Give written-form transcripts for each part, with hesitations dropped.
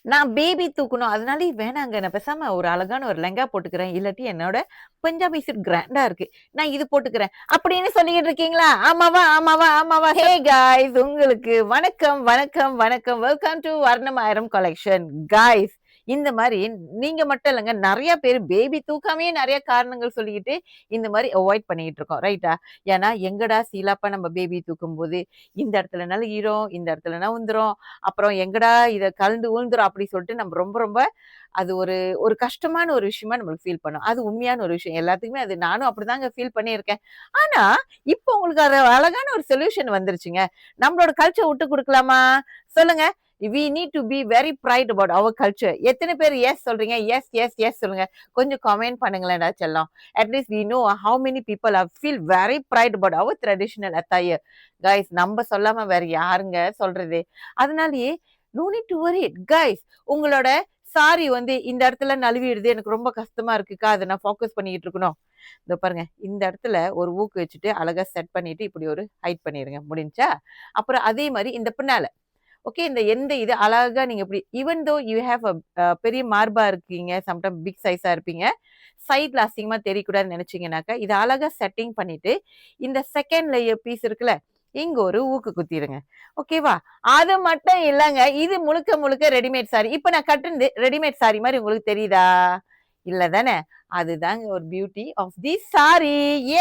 நான் பேபி தூக்கணும். அதனால வேணாங்க. நான் பேசாம ஒரு அழகான ஒரு லெஹங்கா போட்டுக்கிறேன். இல்லாட்டி என்னோட பஞ்சாபி சூட் கிராண்டா இருக்கு. நான் இது போட்டுக்கிறேன். அப்படின்னு சொல்லிக்கிட்டு இருக்கீங்களா? ஆமாவா? ஆமாவா? ஆமாவா? ஹே காய்ஸ், உங்களுக்கு வணக்கம், வணக்கம், வணக்கம். Welcome to Varnamayiram collection. Guys, இந்த மாரி நீங்க மட்டும் இல்லங்க. நெறைய பேர் பேபி தூக்காமயே நெறைய காரணங்கள் சொல்லிக்கிட்டு இந்த மாரி அவாய்ட் பண்ணிக்கிட்டு இருக்கோம். ரைட்டா? ஏன்னா, எங்கடா சீலாப்பா நம்ம பேபி தூக்கும்போது, இந்த இடத்துல நழுவிரும், இந்த இடத்துல நவுந்துரும். அப்புறம் எங்கடா இத கழண்டு விழுந்துரும் அப்படி சொல்லிட்டு நம்ம ரொம்ப ரொம்ப அது ஒரு ஒரு கஷ்டமான ஒரு விஷயமா நம்மளுக்கு ஃபீல் பண்ணோம். அது உண்மையான ஒரு விஷயம். எல்லாத்துக்குமே அது நானும் அப்படிதாங்க ஃபீல் பண்ணியிருக்கேன். ஆனா, இப்போ உங்களுக்கு அது அழகான ஒரு சொல்யூஷன் வந்துருச்சுங்க. நம்மளோட கல்ச்சர் விட்டு குடுக்கலாமா? சொல்லுங்க. We need to be very proud about our culture. எத்தன பேர் எஸ் சொல்றீங்க? எஸ், எஸ், எஸ் சொல்லுங்க. கொஞ்சம் கமெண்ட் பண்ணுங்களேன்டா செல்லம். At least we know how many people are feel very proud about our traditional அattire. கைஸ், நம்ம சொல்லாம வேற யாருங்க சொல்றது? அதனாலயே no need to worry guys. உங்களோட சாரி வந்து இந்த இடத்துல நழுவிடுது, எனக்கு ரொம்ப கஷ்டமா இருக்குக்கா, அதை நான் ஃபோக்கஸ் பண்ணிக்கிட்டு இருக்கணும். இதோ பாருங்க, இந்த இடத்துல ஒரு ஊக்கு வச்சுட்டு அழகா செட் பண்ணிட்டு இப்படி ஒரு ஹைட் பண்ணிருங்க. முடிஞ்சா? அப்புறம் அதே மாதிரி இந்த பின்னால ஓகே, இந்த எந்த இது அழகா நீங்க இப்படி ஈவன் தோ யூ ஹேவ் பெரிய மார்பா இருக்கீங்க, சம்டைம் பிக் சைஸா இருப்பீங்க, சைட்ல அசிங்கமா தெரியக்கூடாதுன்னு நினைச்சீங்கன்னாக்கா இதை அழகா செட்டிங் பண்ணிட்டு இந்த செகண்ட் லேயர் பீஸ் இருக்குல்ல, இங்க ஒரு ஊக்கு குத்திருங்க. ஓகேவா? அது மட்டும் இல்லங்க, இது முழுக்க முழுக்க ரெடிமேட் சாரி. இப்ப நான் கட்டுனது ரெடிமேட் சாரி மாதிரி உங்களுக்கு தெரியுதா? இல்ல தானே? அதுதாங்க ஒரு beauty of the sari.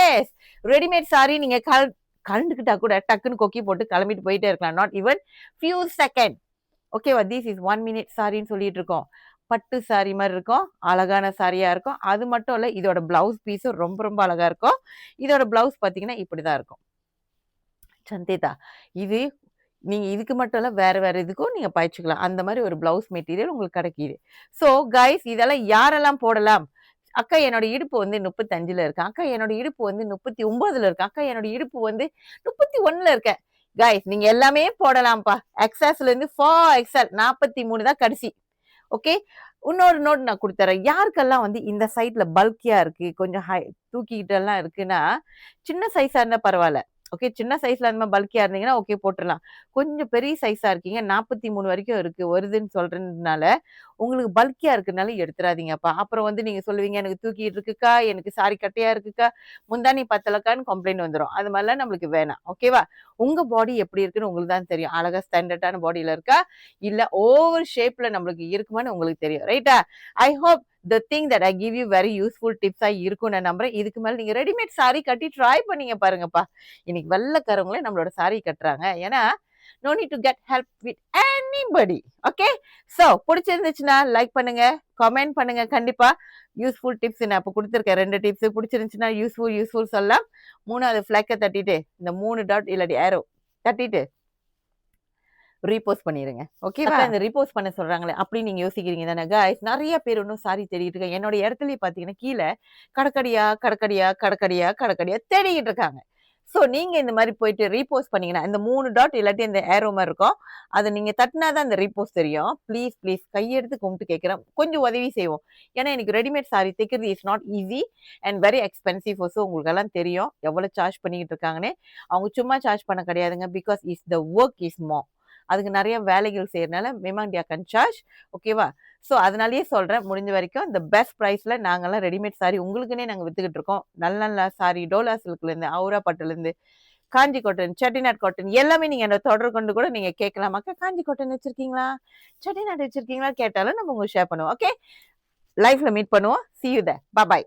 Yes, readymade sari நீங்க கலந்துக்கிட்டா கூட டக்குன்னு கொக்கி போட்டு கிளம்பிட்டு போயிட்டே இருக்கலாம். Not even few second. ஓகேவா? திஸ் இஸ் 1 minute சாரின்னு சொல்லிட்டு இருக்கோம். பட்டு சாரி மாதிரி இருக்கும், அழகான சாரியா இருக்கும். அது மட்டும் இல்ல, இதோட பிளவுஸ் பீஸும் ரொம்ப ரொம்ப அழகா இருக்கும். இதோட பிளவுஸ் பாத்தீங்கன்னா இப்படிதான் இருக்கும். சந்தேதா, இது நீங்க இதுக்கு மட்டும் இல்ல, வேற வேற இதுக்கும் நீங்க பாய்ச்சிக்கலாம். அந்த மாதிரி ஒரு பிளவுஸ் மெட்டீரியல் உங்களுக்கு கிடைக்குது. ஸோ கைஸ், இதெல்லாம் யாரெல்லாம் போடலாம்? அக்கா என்னோட இடுப்பு வந்து 35ல இருக்கு. அக்கா என்னோட இடுப்பு வந்து 39ல இருக்கு. அக்கா என்னோட இடுப்பு வந்து 31ல இருக்கு. கைஸ், நீங்க எல்லாமே போடலாம்ப்பா. எக்ஸஸ்ல இருந்து 4XL 43 தான் கடைசி. ஓகே, இன்னொரு நோட் நான் கொடுத்துறேன். யாருக்கெல்லாம் வந்து இந்த சைட்ல பல்கியா இருக்கு, கொஞ்சம் தூக்கிக்கிட்டு எல்லாம் இருக்குன்னா, சின்ன சைஸா இருந்தா பரவாயில்ல. ஓகே, சின்ன சைஸ்ல அந்த மாதிரி பல்கியா இருந்தீங்கன்னா ஓகே போட்டுடலாம். கொஞ்சம் பெரிய சைஸா இருக்கீங்க, 43 வரைக்கும் இருக்கு வருதுன்னு சொல்றதுனால உங்களுக்கு பல்கியா இருக்குனால எடுத்துறாதீங்கப்பா. அப்புறம் வந்து நீங்க சொல்லுவீங்க, எனக்கு தூக்கிட்டு இருக்குக்கா, எனக்கு சாரி கட்டையா இருக்குக்கா, முந்தானி பத்தலக்கான்னு கம்ப்ளைண்ட் வந்துடும். அது மாதிரிலாம் நம்மளுக்கு வேணாம். ஓகேவா? உங்க பாடி எப்படி இருக்குன்னு உங்களுக்கு தான் தெரியும். அழகா ஸ்டாண்டர்டான பாடியில இருக்கா, இல்ல ஓவர் ஷேப்ல நம்மளுக்கு இருக்குமான்னு உங்களுக்கு தெரியும். ரைட்டா? I hope the thing that I give you very useful tips ஆ இருக்கும் நான் நம்புறேன். இதுக்கு மேல நீங்க ரெடிமேட் சாரி கட்டி ட்ரை பண்ணீங்க பாருங்கப்பா. இன்னைக்கு வெள்ளைக்காரங்களே நம்மளோட சாரி கட்டுறாங்க. ஏன்னா no need to get help with anybody. Okay, so பிடிச்சிருந்துச்சுன்னா லைக் பண்ணுங்க, கமெண்ட் பண்ணுங்க. கண்டிப்பா யூஸ்ஃபுல் டிப்ஸ் நான் இப்ப கொடுத்துருக்கேன். 2 டிப்ஸ் பிடிச்சிருந்துச்சுன்னா யூஸ்ஃபுல் சொல்லலாம். 3வது ஃபிளாக்க தட்டிட்டு இந்த 3 டாட் இல்லாட்டி ஏரோ தட்டிட்டு ரீபோஸ்ட் பண்ணிருங்க. ஓகேவா? இந்த ரீபோஸ்ட் பண்ண சொல்றாங்களே அப்படின்னு நீங்க யோசிக்கிறீங்க தானே கைஸ்? நிறைய பேர் இன்னும் சாரி தேடிட்டு இருக்காங்க. என்னோட இடத்துலயே பாத்தீங்கன்னா கீழே கடக்கடியா கடக்கடியா கடக்கடியா கடக்கடியா தேடிக்கிட்டு இருக்காங்க. சோ நீங்க இந்த மாதிரி போயிட்டு ரீபோஸ்ட் பண்ணீங்கன்னா இந்த 3 டாட் இல்லாட்டி இந்த ஏரோ மாதிரி இருக்கும், அதை நீங்க தட்டினாதான் அந்த ரீபோஸ்ட் தெரியும். ப்ளீஸ் ப்ளீஸ் கையெடுத்து கும்பிட்டு கேட்கிறேன், கொஞ்சம் உதவி செய்வோம். ஏன்னா எனக்கு ரெடிமேட் சாரி தைக்கிறது is not easy and very expensive. So உங்களுக்கு எல்லாம் தெரியும் எவ்வளவு சார்ஜ் பண்ணிக்கிட்டு இருக்காங்கன்னு. அவங்க சும்மா சார்ஜ் பண்ண கிடையாதுங்க. Because is the work is more. அதுக்கு நிறைய வேலைகள் செய்யறதுனால மேமாண்டியா கன் சார்ஜ். ஓகேவா? ஸோ அதனாலயே சொல்றேன், முடிஞ்ச வரைக்கும் இந்த பெஸ்ட் ப்ரைஸ்ல நாங்கெல்லாம் ரெடிமேட் சாரி உங்களுக்குன்னே நாங்க வித்துக்கிட்டு இருக்கோம். நல்ல நல்ல சாரி டோலா சில்க்ல இருந்து, அவுரா பட்டுல இருந்து, காஞ்சி காட்டன், செட்டிநாட் காட்டன் எல்லாமே நீங்க என்ன தொடர்பு கொண்டு கூட நீங்க கேட்கலாம். அக்கா காஞ்சி காட்டன் வச்சிருக்கீங்களா, செட்டிநாட் வச்சிருக்கீங்களா கேட்டாலும் நம்ம உங்களுக்கு ஷேர் பண்ணுவோம். ஓகே, லைஃப்ல மீட் பண்ணுவோம். see you there. bye bye.